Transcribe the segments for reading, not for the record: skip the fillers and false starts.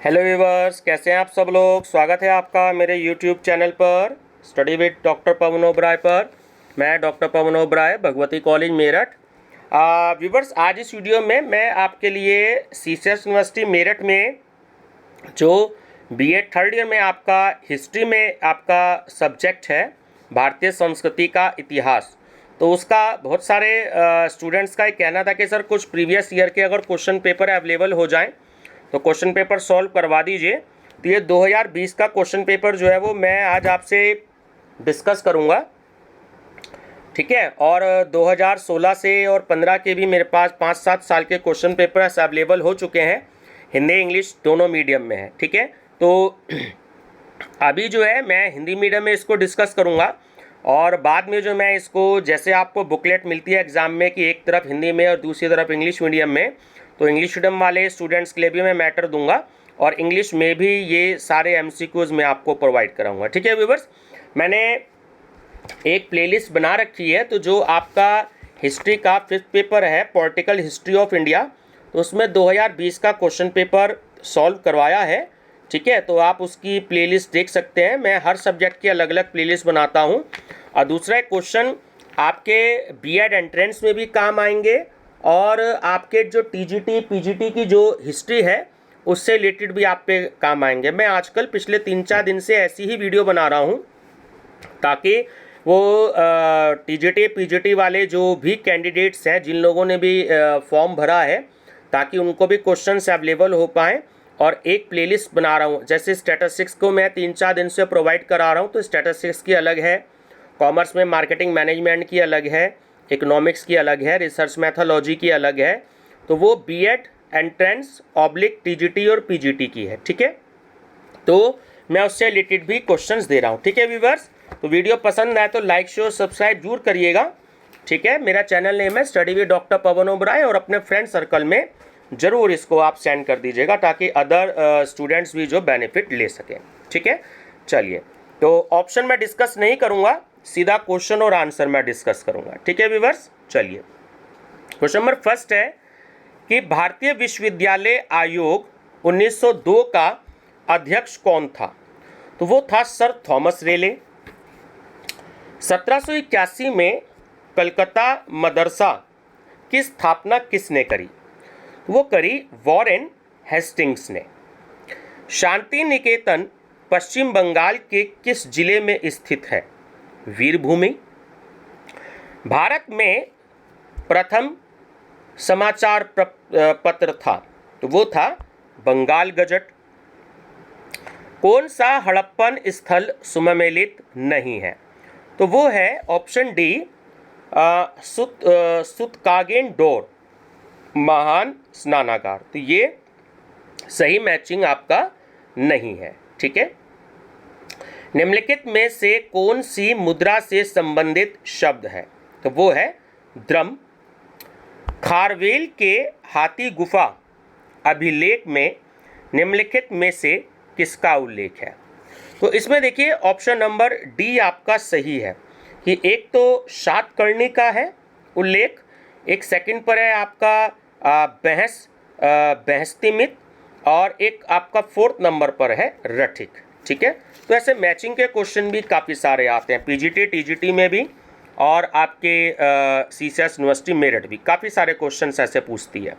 Hello viewers, कैसे हैं आप सब लोग। स्वागत है आपका मेरे यूट्यूब चैनल पर स्टडी विद डॉक्टर पवन ओबराय पर। मैं डॉक्टर पवन ओबराय, भगवती कॉलेज मेरठ। व्यूवर्स, आज इस वीडियो में मैं आपके लिए सीसीएस यूनिवर्सिटी मेरठ में जो बीएड थर्ड ईयर में आपका हिस्ट्री में आपका सब्जेक्ट है भारतीय संस्कृति का इतिहास, तो उसका बहुत सारे स्टूडेंट्स का ये कहना था कि सर कुछ प्रीवियस ईयर के अगर क्वेश्चन पेपर अवेलेबल हो जाएं तो क्वेश्चन पेपर सॉल्व करवा दीजिए। तो ये 2020 का क्वेश्चन पेपर जो है वो मैं आज आपसे डिस्कस करूंगा, ठीक है। और 2016 से और 15 के भी मेरे पास 5-7 साल के क्वेश्चन पेपर अवेलेबल हो चुके हैं, हिंदी इंग्लिश दोनों मीडियम में है, ठीक है। तो अभी जो है मैं हिंदी मीडियम में इसको डिस्कस करूंगा और बाद में जो मैं इसको, जैसे आपको बुकलेट मिलती है एग्जाम में कि एक तरफ हिंदी में और दूसरी तरफ इंग्लिश मीडियम में, तो इंग्लिश मीडियम वाले स्टूडेंट्स के लिए भी मैं मैटर दूंगा और इंग्लिश में भी ये सारे एमसीक्यूज मैं आपको प्रोवाइड कराऊंगा, ठीक है व्यूवर्स। मैंने एक प्लेलिस्ट बना रखी है, तो जो आपका हिस्ट्री का 5th पेपर है पॉलिटिकल हिस्ट्री ऑफ इंडिया, तो उसमें 2020 का क्वेश्चन पेपर सॉल्व करवाया है, ठीक है। तो आप उसकी प्लेलिस्ट देख सकते हैं। मैं हर सब्जेक्ट की अलग अलग प्लेलिस्ट बनाता हूँ। और दूसरा क्वेश्चन आपके बीएड एंट्रेंस में भी काम आएंगे और आपके जो टीजीटी पीजीटी की जो हिस्ट्री है उससे रिलेटेड भी आप पे काम आएंगे। मैं आजकल पिछले 3-4 दिन से ऐसी ही वीडियो बना रहा हूँ ताकि वो टीजीटी पीजीटी वाले जो भी कैंडिडेट्स हैं, जिन लोगों ने भी फॉर्म भरा है, ताकि उनको भी क्वेश्चंस अवेलेबल हो पाएँ। और एक प्लेलिस्ट बना रहा हूँ, जैसे स्टैटिस्टिक्स को मैं 3-4 दिन से प्रोवाइड करा रहा हूँ, तो स्टैटिस्टिक्स की अलग है, कॉमर्स में मार्केटिंग मैनेजमेंट की अलग है, इकोनॉमिक्स की अलग है, रिसर्च मैथोलॉजी की अलग है। तो वो बीएड एंट्रेंस ऑब्लिक टीजीटी और पीजीटी की है, ठीक है। तो मैं उससे रिलेटेड भी क्वेश्चंस दे रहा हूँ, ठीक है व्यूवर्स। तो वीडियो पसंद आए तो लाइक शेयर सब्सक्राइब जरूर करिएगा, ठीक है। मेरा चैनल नेम है स्टडी विद डॉक्टर पवन ओबराय और अपने फ्रेंड सर्कल में जरूर इसको आप सेंड कर दीजिएगा ताकि अदर स्टूडेंट्स भी जो बेनिफिट ले सकें, ठीक है। चलिए, तो ऑप्शन मैं डिस्कस नहीं करूंगा, सीधा क्वेश्चन और आंसर मैं डिस्कस करूंगा, ठीक है व्यूवर्स। चलिए, क्वेश्चन नंबर फर्स्ट है कि भारतीय विश्वविद्यालय आयोग 1902 का अध्यक्ष कौन था। तो वो था सर थॉमस रेले। 1781 में कलकत्ता मदरसा की स्थापना किसने करी। वो करी वॉरेन हेस्टिंग्स ने। शांति निकेतन पश्चिम बंगाल के किस जिले में स्थित है। वीरभूमि। भारत में प्रथम समाचार पत्र था, तो वो था बंगाल गजट। कौन सा हड़प्पन स्थल सुमेलित नहीं है। तो वो है ऑप्शन डी, सुतकागेन डोर महान स्नानागार। तो ये सही मैचिंग आपका नहीं है, ठीक है। निम्नलिखित में से कौन सी मुद्रा से संबंधित शब्द है। तो वो है द्रम। खारवेल के हाथी गुफा अभिलेख में निम्नलिखित में से किसका उल्लेख है। तो इसमें देखिए ऑप्शन नंबर डी आपका सही है कि एक तो सातकर्णी का है उल्लेख, एक सेकंड पर है आपका बहस्तिमित और एक आपका 4th नंबर पर है रठिक, ठीक है। तो ऐसे मैचिंग के क्वेश्चन भी काफ़ी सारे आते हैं पीजीटी टीजीटी में भी और आपके सीसीएस यूनिवर्सिटी मेरठ भी काफ़ी सारे क्वेश्चंस ऐसे पूछती है।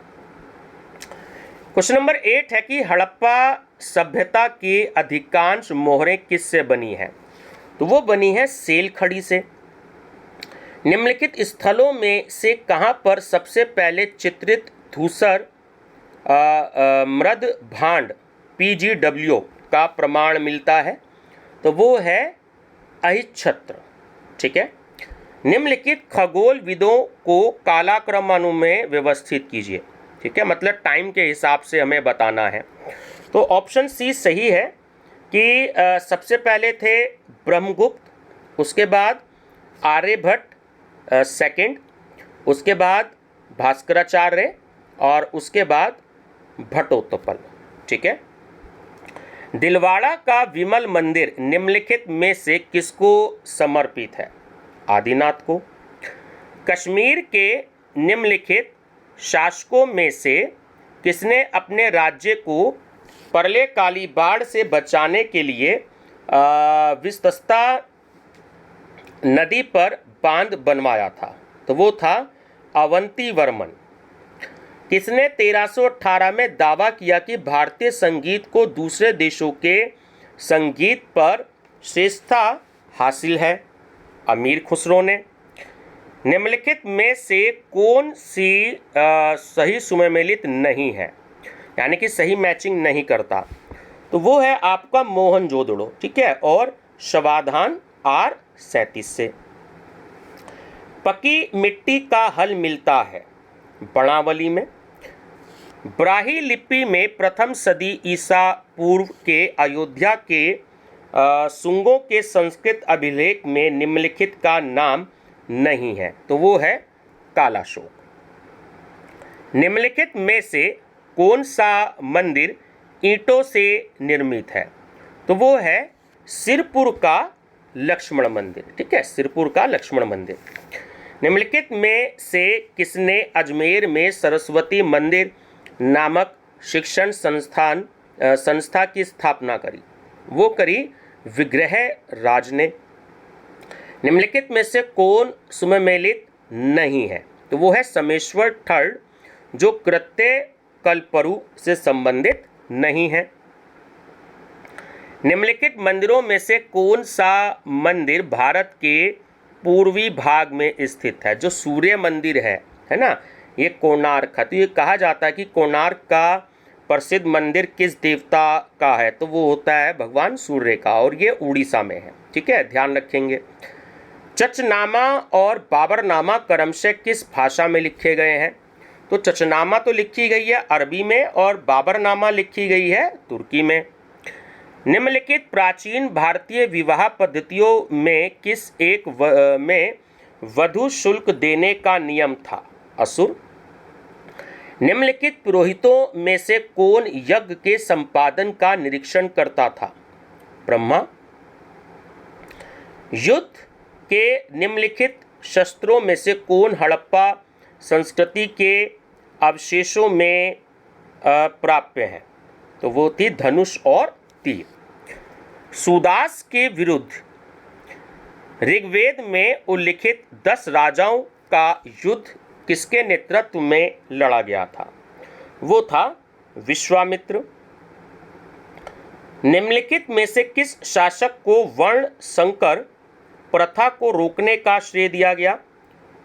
क्वेश्चन नंबर 8 है कि हड़प्पा सभ्यता की अधिकांश मोहरें किससे बनी है। तो वो बनी है सेल खड़ी से। निम्नलिखित स्थलों में से कहाँ पर सबसे पहले चित्रित धूसर मृद भांड PGW का प्रमाण मिलता है। तो वो है अहिच्छत्र, ठीक है। निम्नलिखित खगोलविदों को कालक्रमानुसार में व्यवस्थित कीजिए, ठीक है, मतलब टाइम के हिसाब से हमें बताना है। तो ऑप्शन सी सही है कि सबसे पहले थे ब्रह्मगुप्त, उसके बाद आर्यभट्ट सेकंड, उसके बाद भास्कराचार्य और उसके बाद भट्टोत्पल, ठीक है। दिलवाड़ा का विमल मंदिर निम्नलिखित में से किसको समर्पित है। आदिनाथ को। कश्मीर के निम्नलिखित शासकों में से किसने अपने राज्य को प्रलयकाली बाढ़ से बचाने के लिए विस्तस्ता नदी पर बांध बनवाया था, तो वो था अवंती वर्मन। किसने 1318 में दावा किया कि भारतीय संगीत को दूसरे देशों के संगीत पर श्रेष्ठता हासिल है? अमीर खुसरो ने। निम्नलिखित में से कौन सी सही सुमेलित नहीं है, यानी कि सही मैचिंग नहीं करता? तो वो है आपका मोहनजोदड़ो, ठीक है, और समाधान R37 से। पकी मिट्टी का हल मिलता है बणावली में। ब्राही लिपि में प्रथम सदी ईसा पूर्व के अयोध्या के सुंगों के संस्कृत अभिलेख में निम्नलिखित का नाम नहीं है, तो वो है कालाशोक। निम्नलिखित में से कौन सा मंदिर ईंटों से निर्मित है? तो वो है सिरपुर का लक्ष्मण मंदिर, ठीक है, सिरपुर का लक्ष्मण मंदिर। निम्नलिखित में से किसने अजमेर में सरस्वती मंदिर नामक शिक्षण संस्था की स्थापना करी? वो करी विग्रह राज ने। निम्नलिखित में से कौन सुमेलित नहीं है? तो वो है समेश्वर थर्ड, जो कृत्य कल्परु से संबंधित नहीं है। निम्नलिखित मंदिरों में से कौन सा मंदिर भारत के पूर्वी भाग में स्थित है? जो सूर्य मंदिर है ना, ये कोणार्क है। तो ये कहा जाता है कि कोणार्क का प्रसिद्ध मंदिर किस देवता का है? तो वो होता है भगवान सूर्य का, और ये उड़ीसा में है, ठीक है, ध्यान रखेंगे। चचनामा और बाबरनामा क्रमशः किस भाषा में लिखे गए हैं? तो चचनामा तो लिखी गई है अरबी में, और बाबरनामा लिखी गई है तुर्की में। निम्नलिखित प्राचीन भारतीय विवाह पद्धतियों में किस एक में वधु शुल्क देने का नियम था? असुर। निम्नलिखित पुरोहितों में से कौन यज्ञ के संपादन का निरीक्षण करता था? ब्रह्मा। युद्ध के निम्नलिखित शस्त्रों में से कौन हड़प्पा संस्कृति के अवशेषों में प्राप्य है? तो वो थी धनुष और तीर। सुदास के विरुद्ध ऋग्वेद में उल्लिखित 10 राजाओं का युद्ध किसके नेतृत्व में लड़ा गया था? वो था विश्वामित्र। निम्नलिखित में से किस शासक को वर्ण संकर प्रथा को रोकने का श्रेय दिया गया?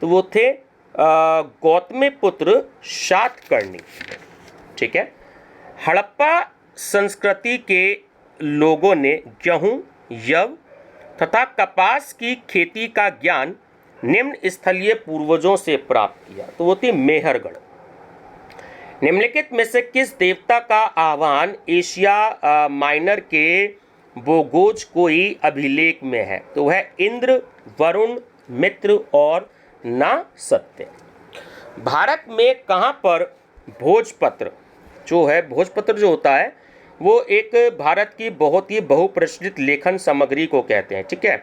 तो वो थे गौतमीपुत्र शातकर्णी, ठीक है। हड़प्पा संस्कृति के लोगों ने गेहूं, यव तथा कपास की खेती का ज्ञान निम्न स्थलीय पूर्वजों से प्राप्त किया, तो वो थी मेहरगढ़। निम्नलिखित में से किस देवता का आह्वान एशिया माइनर के बोगोज कोई अभिलेख में है? तो वह इंद्र, वरुण, मित्र और ना सत्य। भारत में कहाँ पर भोजपत्र जो है, भोजपत्र जो होता है वो एक भारत की बहुत ही बहुप्रचलित लेखन सामग्री को कहते हैं, ठीक है,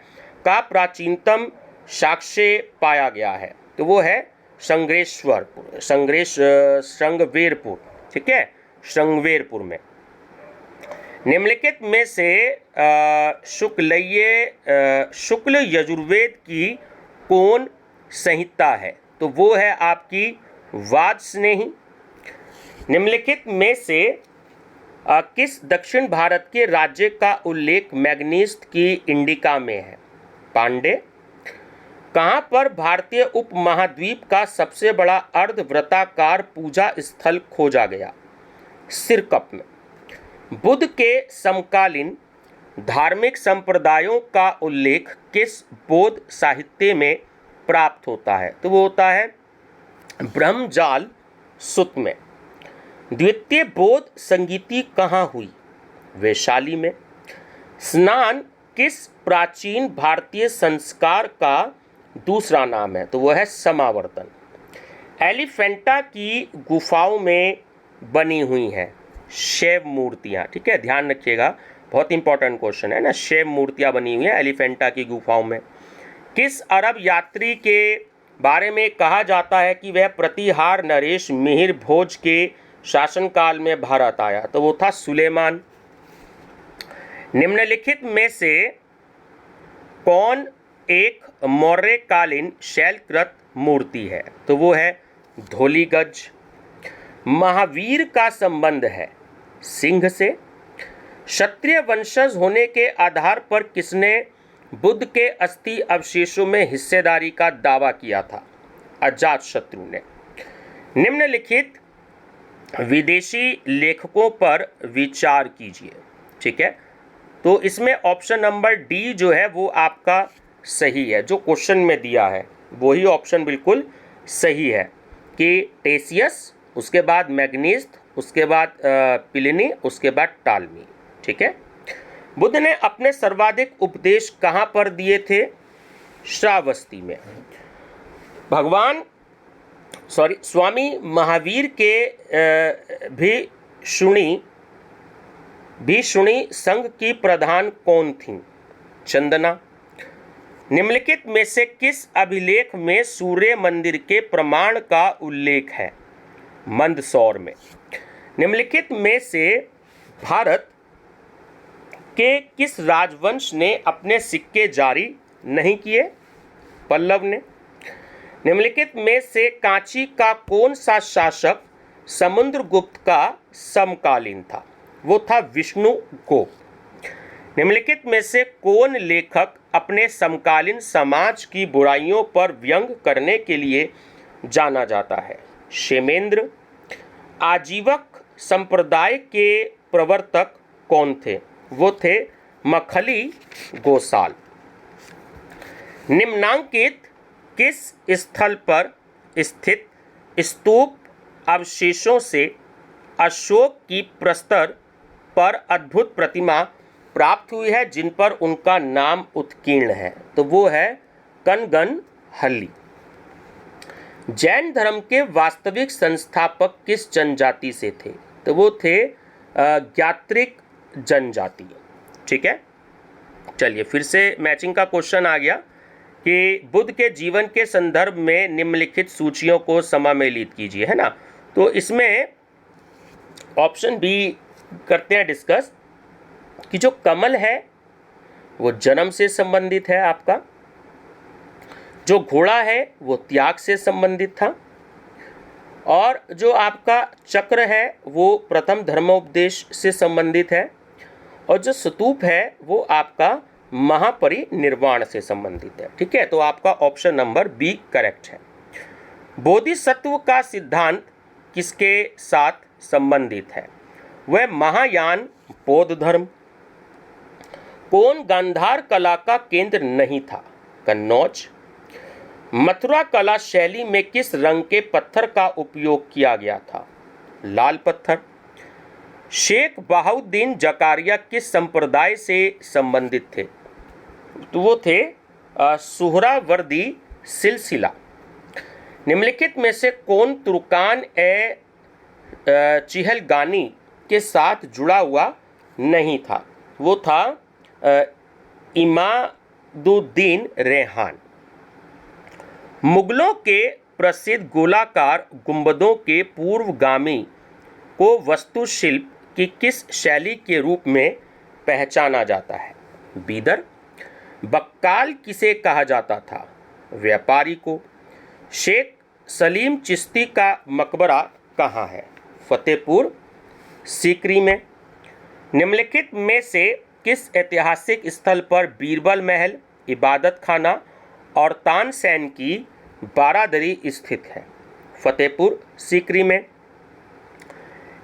का प्राचीनतम साक्ष्य पाया गया है, तो वो है श्रृंगवेरपुर, ठीक है, श्रृंगवेरपुर में। निम्नलिखित में से शुक्ल यजुर्वेद की कौन संहिता है? तो वो है आपकी वाजस्नेही। निम्नलिखित में से किस दक्षिण भारत के राज्य का उल्लेख मैग्नीज की इंडिका में है? पांडे। कहाँ पर भारतीय उपमहाद्वीप का सबसे बड़ा अर्धवृत्ताकार पूजा स्थल खोजा गया? सिरकप में। बुद्ध के समकालीन धार्मिक संप्रदायों का उल्लेख किस बौद्ध साहित्य में प्राप्त होता है? तो वो होता है ब्रह्मजाल सुत में। द्वितीय बौद्ध संगीति कहाँ हुई? वैशाली में। स्नान किस प्राचीन भारतीय संस्कार का दूसरा नाम है? तो वह है समावर्तन। एलिफेंटा की गुफाओं में बनी हुई हैं शैव मूर्तियाँ, ठीक है, ध्यान रखिएगा, बहुत इंपॉर्टेंट क्वेश्चन है ना। शैव मूर्तियाँ बनी हुई हैं एलिफेंटा की गुफाओं में। किस अरब यात्री के बारे में कहा जाता है कि वह प्रतिहार नरेश मिहिर भोज के शासनकाल में भारत आया? तो वो था सुलेमान। निम्नलिखित में से कौन एक मौर्यकालीन शैलकृत मूर्ति है? तो वो है धौलीगज। महावीर का संबंध है सिंह से। क्षत्रिय वंशज होने के आधार पर किसने बुद्ध के अस्थि अवशेषों में हिस्सेदारी का दावा किया था? अजातशत्रु ने। निम्नलिखित विदेशी लेखकों पर विचार कीजिए। ठीक है, तो इसमें ऑप्शन नंबर डी जो है वो आपका सही है, जो क्वेश्चन में दिया है वही ऑप्शन बिल्कुल सही है कि टेसियस, उसके बाद मैग्नीस्थ, उसके बाद प्लिनी, उसके बाद टालमी। ठीक है, बुद्ध ने अपने सर्वाधिक उपदेश कहाँ पर दिए थे? श्रावस्ती में। स्वामी महावीर के भीषुणी संघ की प्रधान कौन थीं? चंदना। निम्नलिखित में से किस अभिलेख में सूर्य मंदिर के प्रमाण का उल्लेख है? मंदसौर में। निम्नलिखित में से भारत के किस राजवंश ने अपने सिक्के जारी नहीं किए? पल्लव ने। निम्नलिखित में से कांची का कौन सा शासक समुद्रगुप्त का समकालीन था? वो था विष्णुगुप्त। निम्नलिखित में से कौन लेखक अपने समकालीन समाज की बुराइयों पर व्यंग करने के लिए जाना जाता है? क्षेमेंद्र। आजीवक संप्रदाय के प्रवर्तक कौन थे? वो थे मखली गोसाल। निम्नांकित किस स्थल पर स्थित स्तूप अवशेषों से अशोक की प्रस्तर पर अद्भुत प्रतिमा प्राप्त हुई है जिन पर उनका नाम उत्कीर्ण है? तो वो है कनगनहल्ली। जैन धर्म के वास्तविक संस्थापक किस जनजाति से थे? तो वो थे ज्ञात्रिक जनजाति। ठीक है, चलिए फिर से मैचिंग का क्वेश्चन आ गया कि बुद्ध के जीवन के संदर्भ में निम्नलिखित सूचियों को समामेलित कीजिए, है ना। तो इसमें ऑप्शन बी करते हैं डिस्कस कि जो कमल है वो जन्म से संबंधित है आपका, जो घोड़ा है वो त्याग से संबंधित था, और जो आपका चक्र है वो प्रथम धर्मोपदेश से संबंधित है, और जो स्तूप है वो आपका महापरिनिर्वाण से संबंधित है। ठीक है, तो आपका ऑप्शन नंबर बी करेक्ट है। बोधिसत्व का सिद्धांत किसके साथ संबंधित है? वह महायान बौद्ध धर्म। कौन गांधार कला का केंद्र नहीं था? कन्नौज। मथुरा कला शैली में किस रंग के पत्थर का उपयोग किया गया था? लाल पत्थर। शेख बहाउद्दीन जकारिया किस संप्रदाय से संबंधित थे? तो वो थे सुहरावर्दी सिलसिला। निम्नलिखित में से कौन तुर्कान ए चिहलगानी के साथ जुड़ा हुआ नहीं था? वो था इमादुद्दीन रेहान। मुगलों के प्रसिद्ध गोलाकार गुंबदों के पूर्वगामी को वास्तुशिल्प की किस शैली के रूप में पहचाना जाता है? बीदर। बक्काल किसे कहा जाता था? व्यापारी को। शेख सलीम चिश्ती का मकबरा कहाँ है? फतेहपुर सीकरी में। निम्नलिखित में से किस ऐतिहासिक स्थल पर बीरबल महल, इबादत खाना और तानसेन की बारादरी स्थित है? फतेहपुर सीकरी में।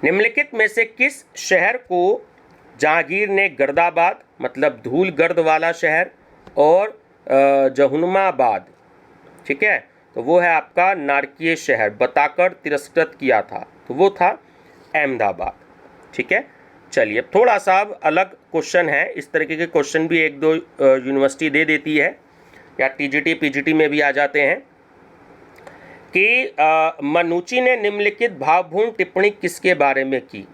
निम्नलिखित में से किस शहर को जहांगीर ने गर्दाबाद मतलब धूल गर्द वाला शहर और जहुनमाबाद, ठीक है, तो वो है आपका नारकीय शहर, बताकर तिरस्कृत किया था? तो वो था अहमदाबाद। ठीक है, चलिए थोड़ा सा अब अलग क्वेश्चन है। इस तरीके के क्वेश्चन भी एक दो यूनिवर्सिटी दे देती है या टीजीटी पीजीटी में भी आ जाते हैं कि मनुची ने निम्नलिखित भावपूर्ण टिप्पणी किसके बारे में की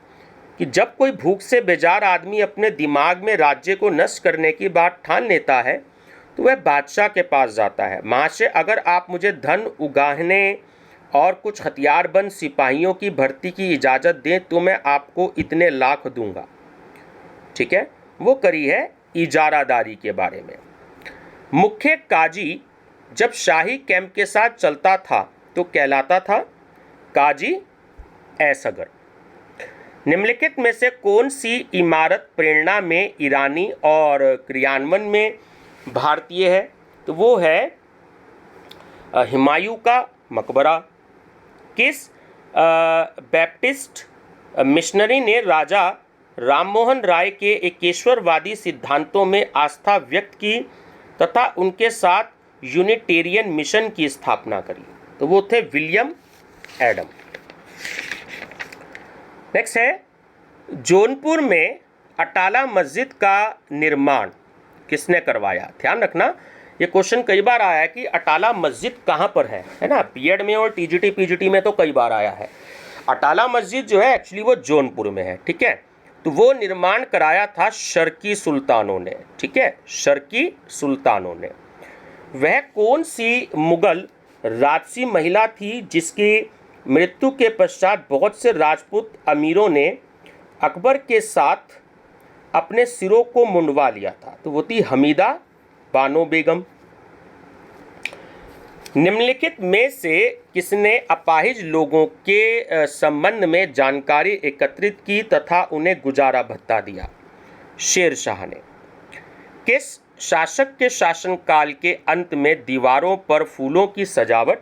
कि जब कोई भूख से बेजार आदमी अपने दिमाग में राज्य को नष्ट करने की बात ठान लेता है तो वह बादशाह के पास जाता है। महाशय, अगर आप मुझे धन उगाहने और कुछ हथियारबंद सिपाहियों की भर्ती की इजाज़त दें तो मैं आपको इतने लाख दूंगा। ठीक है, वो करी है इजारादारी के बारे में। मुख्य काजी जब शाही कैंप के साथ चलता था तो कहलाता था काजी असगर। निम्नलिखित में से कौन सी इमारत प्रेरणा में ईरानी और क्रियान्वयन में भारतीय है? तो वो है हुमायूं का मकबरा। किस बैप्टिस्ट मिशनरी ने राजा राममोहन राय के एकेश्वरवादी सिद्धांतों में आस्था व्यक्त की तथा उनके साथ यूनिटेरियन मिशन की स्थापना करी? तो वो थे विलियम एडम। नेक्स्ट है, जौनपुर में अटाला मस्जिद का निर्माण किसने करवाया? ध्यान रखना, ये क्वेश्चन कई बार आया है कि अटाला मस्जिद कहाँ पर है ना। बीएड में और टीजीटी पीजीटी में तो कई बार आया है। अटाला मस्जिद जो है एक्चुअली वो जौनपुर में है। ठीक है, तो वो निर्माण कराया था शर्की सुल्तानों ने। ठीक है, शर्की सुल्तानों ने। वह कौन सी मुगल राजसी महिला थी जिसकी मृत्यु के पश्चात बहुत से राजपूत अमीरों ने अकबर के साथ अपने सिरों को मुंडवा लिया था? तो वो थी हमीदा बानो बेगम। निम्नलिखित में से किसने अपाहिज लोगों के संबंध में जानकारी एकत्रित की तथा उन्हें गुजारा भत्ता दिया? शेर शाह ने। किस शासक के शासनकाल के अंत में दीवारों पर फूलों की सजावट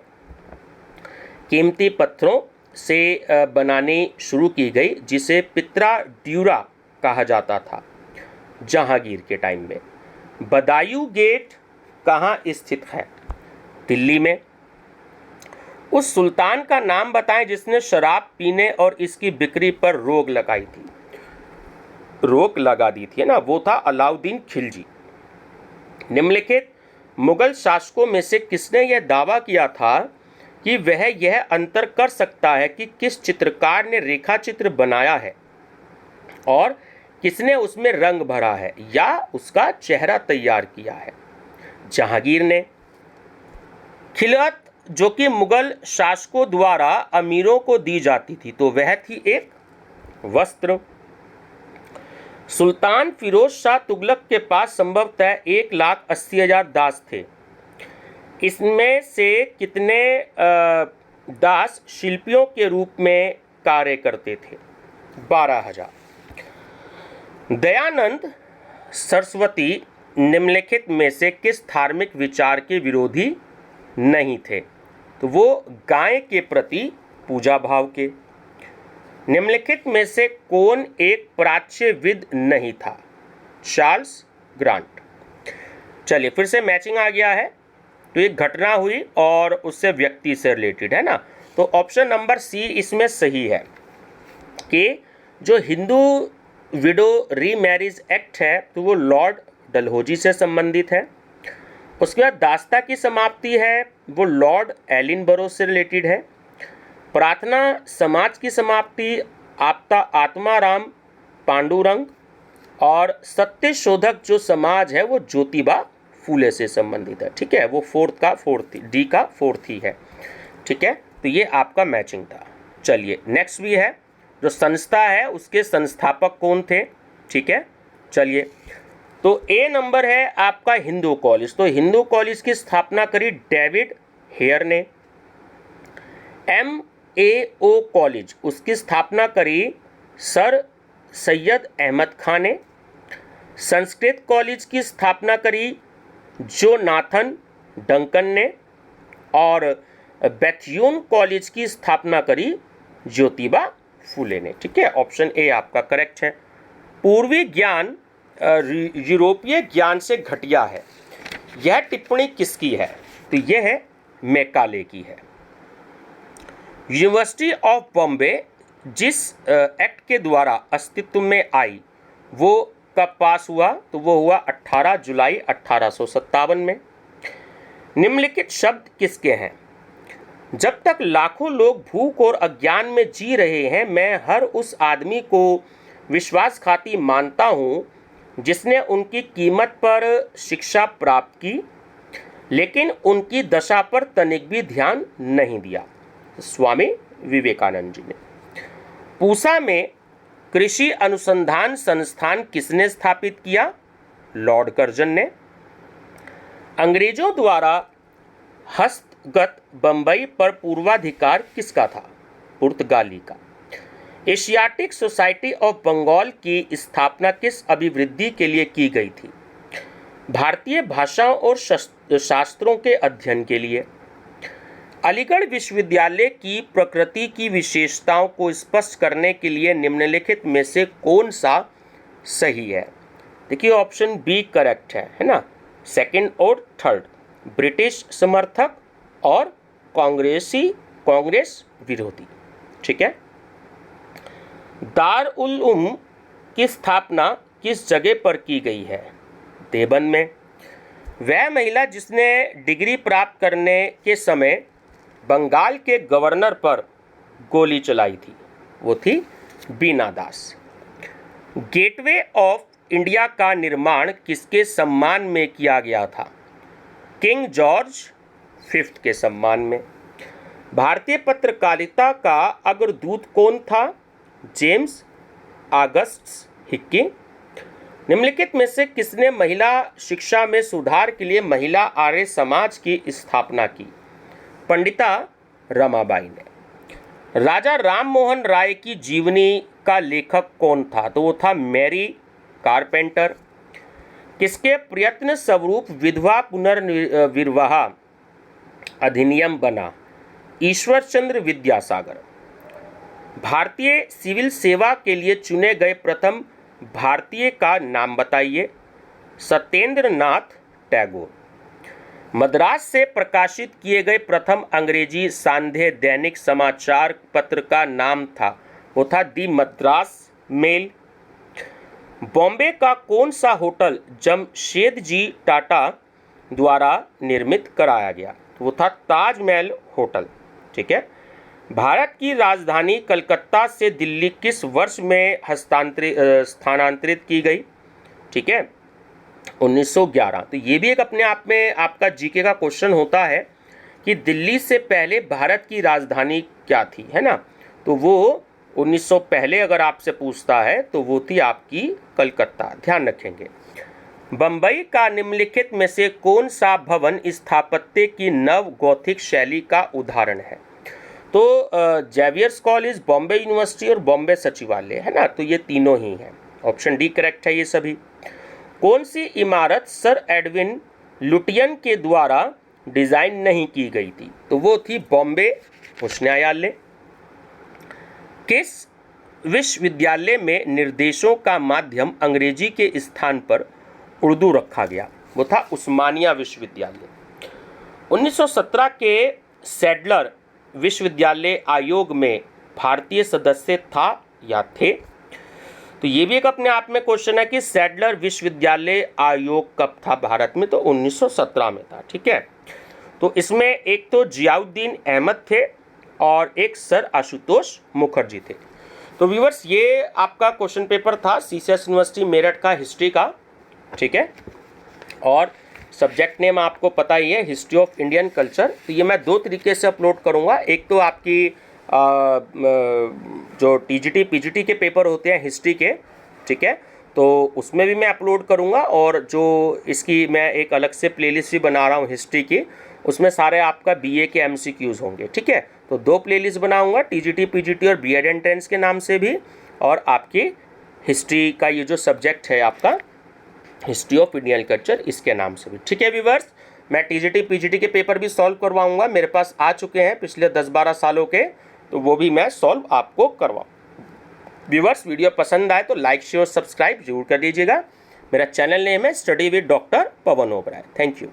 कीमती पत्थरों से बनानी शुरू की गई जिसे पित्रा ड्यूरा कहा जाता था? जहांगीर के टाइम में। बदायूं गेट कहाँ स्थित है? दिल्ली में। उस सुल्तान का नाम बताएं जिसने शराब पीने और इसकी बिक्री पर रोक लगा दी थी ना, वो था अलाउद्दीन खिलजी। निम्नलिखित मुगल शासकों में से किसने यह दावा किया था कि वह यह अंतर कर सकता है कि किस चित्रकार ने रेखा चित्र बनाया है और किसने उसमें रंग भरा है या उसका चेहरा तैयार किया है? जहांगीर ने। खिलअत जो कि मुगल शासकों द्वारा अमीरों को दी जाती थी तो वह थी एक वस्त्र। सुल्तान फिरोज शाह तुगलक के पास संभवतः 1,80,000 दास थे। इसमें से कितने दास शिल्पियों के रूप में कार्य करते थे? 12,000। दयानंद सरस्वती निम्नलिखित में से किस धार्मिक विचार के विरोधी नहीं थे? तो वो गाय के प्रति पूजा भाव के। निम्नलिखित में से कौन एक प्राच्यविद नहीं था? Charles grant. चलिए फिर से मैचिंग आ गया है। तो एक घटना हुई और उससे व्यक्ति से रिलेटेड है ना, तो ऑप्शन नंबर सी इसमें सही है कि जो हिंदू विडो रीमैरिज एक्ट है तो वो लॉर्ड डलहौजी से संबंधित है। उसके बाद दास्ता की समाप्ति है वो लॉर्ड एलिनबरो से रिलेटेड है। प्रार्थना समाज की समाप्ति आत्माराम पांडुरंग, और सत्य शोधक जो समाज है वो ज्योतिबा फूले से संबंधित है। ठीक है, वो डी का फोर्थ ही है। ठीक है, तो ये आपका मैचिंग था। चलिए नेक्स्ट भी है, जो संस्था है उसके संस्थापक कौन थे? ठीक है, चलिए तो ए नंबर है आपका हिंदू कॉलेज। तो हिंदू कॉलेज की स्थापना करी डेविड हेयर ने। MAO कॉलेज उसकी स्थापना करी सर सैयद अहमद खान ने। संस्कृत कॉलेज की स्थापना करी जोनाथन डंकन ने। और बेथ्यून कॉलेज की स्थापना करी ज्योतिबा फूले ने। ठीक है, ऑप्शन ए आपका करेक्ट है। पूर्वी ज्ञान यूरोपीय ज्ञान से घटिया है, यह टिप्पणी किसकी है? तो यह है मैकाले की है। यूनिवर्सिटी ऑफ बॉम्बे जिस एक्ट के द्वारा अस्तित्व में आई वो कब पास हुआ? तो वो हुआ 18 जुलाई 1857 में। निम्नलिखित शब्द किसके हैं? जब तक लाखों लोग भूख और अज्ञान में जी रहे हैं मैं हर उस आदमी को विश्वासघाती मानता हूँ जिसने उनकी कीमत पर शिक्षा प्राप्त की लेकिन उनकी दशा पर तनिक भी ध्यान नहीं दिया। स्वामी विवेकानंद जी ने। पूसा में कृषि अनुसंधान संस्थान किसने स्थापित किया? लॉर्ड कर्जन ने। अंग्रेजों द्वारा हस्तगत बंबई पर पूर्वाधिकार किसका था? पुर्तगाली का। एशियाटिक सोसाइटी ऑफ बंगाल की स्थापना किस अभिवृद्धि के लिए की गई थी? भारतीय भाषाओं और शास्त्रों के अध्ययन के लिए। अलीगढ़ विश्वविद्यालय की प्रकृति की विशेषताओं को स्पष्ट करने के लिए निम्नलिखित में से कौन सा सही है? देखिए ऑप्शन बी करेक्ट है ना, सेकंड और थर्ड। ब्रिटिश समर्थक और कांग्रेस विरोधी। ठीक है। दार उल उलूम की स्थापना किस जगह पर की गई है? देवबंद में। वह महिला जिसने डिग्री प्राप्त करने के समय बंगाल के गवर्नर पर गोली चलाई थी वो थी बीना दास। गेटवे ऑफ इंडिया का निर्माण किसके सम्मान में किया गया था? किंग जॉर्ज फिफ्थ के सम्मान में। भारतीय पत्रकारिता का अग्रदूत कौन था? James Augustus Hickey. निम्नलिखित में से किसने महिला शिक्षा में सुधार के लिए महिला आर्य समाज की स्थापना की? पंडिता रमाबाई ने। राजा राम मोहन राय की जीवनी का लेखक कौन था? तो वो था मैरी कारपेंटर। किसके प्रयत्न स्वरूप विधवा पुनर्विवाह अधिनियम बना? ईश्वर चंद्र विद्यासागर। भारतीय सिविल सेवा के लिए चुने गए प्रथम भारतीय का नाम बताइए। सत्येंद्र नाथ टैगोर। मद्रास से प्रकाशित किए गए प्रथम अंग्रेजी सांध्य दैनिक समाचार पत्र का नाम था वो था दी मद्रास मेल। बॉम्बे का कौन सा होटल जमशेदजी टाटा द्वारा निर्मित कराया गया? वो था ताजमहल होटल। ठीक है। भारत की राजधानी कलकत्ता से दिल्ली किस वर्ष में स्थानांतरित की गई? ठीक है, 1911। तो ये भी एक अपने आप में आपका जीके का क्वेश्चन होता है कि दिल्ली से पहले भारत की राजधानी क्या थी, है ना? तो वो 1900 पहले अगर आपसे पूछता है तो वो थी आपकी कलकत्ता, ध्यान रखेंगे। बंबई का निम्नलिखित में से कौन सा भवन स्थापत्य की नव गौथिक शैली का उदाहरण है? तो जेवियर्स कॉलेज, बॉम्बे यूनिवर्सिटी और बॉम्बे सचिवालय, है ना? तो ये तीनों ही हैं। ऑप्शन डी करेक्ट है ये सभी। कौन सी इमारत सर एडविन लुटियन के द्वारा डिजाइन नहीं की गई थी? तो वो थी बॉम्बे उच्च न्यायालय। किस विश्वविद्यालय में निर्देशों का माध्यम अंग्रेजी के स्थान पर उर्दू रखा गया? वो था उस्मानिया विश्वविद्यालय। 1917 के सैडलर विश्वविद्यालय आयोग में भारतीय सदस्य था या थे? तो ये भी एक अपने आप में क्वेश्चन है कि सैडलर विश्वविद्यालय आयोग कब था भारत में? तो 1917 में था। ठीक है। तो इसमें एक तो जियाउद्दीन अहमद थे और एक सर आशुतोष मुखर्जी थे। तो व्यूअर्स ये आपका क्वेश्चन पेपर था सीसीएस यूनिवर्सिटी मेरठ का हिस्ट्री का। ठीक है। और सब्जेक्ट नेम आपको पता ही है, हिस्ट्री ऑफ इंडियन कल्चर। तो ये मैं दो तरीके से अपलोड करूँगा। एक तो आपकी जो टीजीटी पीजीटी के पेपर होते हैं हिस्ट्री के, ठीक है, तो उसमें भी मैं अपलोड करूँगा। और जो इसकी मैं एक अलग से प्लेलिस्ट भी बना रहा हूँ हिस्ट्री की, उसमें सारे आपका बीए के एमसीक्यूज़ होंगे। ठीक है। तो दो प्लेलिस्ट बनाऊँगा, टीजीटी पीजीटी और बीएड एंट्रेंस के नाम से भी, और आपकी हिस्ट्री का ये जो सब्जेक्ट है आपका हिस्ट्री ऑफ इंडियन कल्चर, इसके नाम से भी। ठीक है व्यूअर्स, मैं टीजीटी पीजीटी के पेपर भी सॉल्व करवाऊँगा। मेरे पास आ चुके हैं पिछले 10-12 सालों के, तो वो भी मैं सॉल्व आपको करवाऊँ। व्यूअर्स वीडियो पसंद आए तो लाइक शेयर सब्सक्राइब जरूर कर दीजिएगा। मेरा चैनल नेम है study with doctor Pawan Oberoi. Thank you.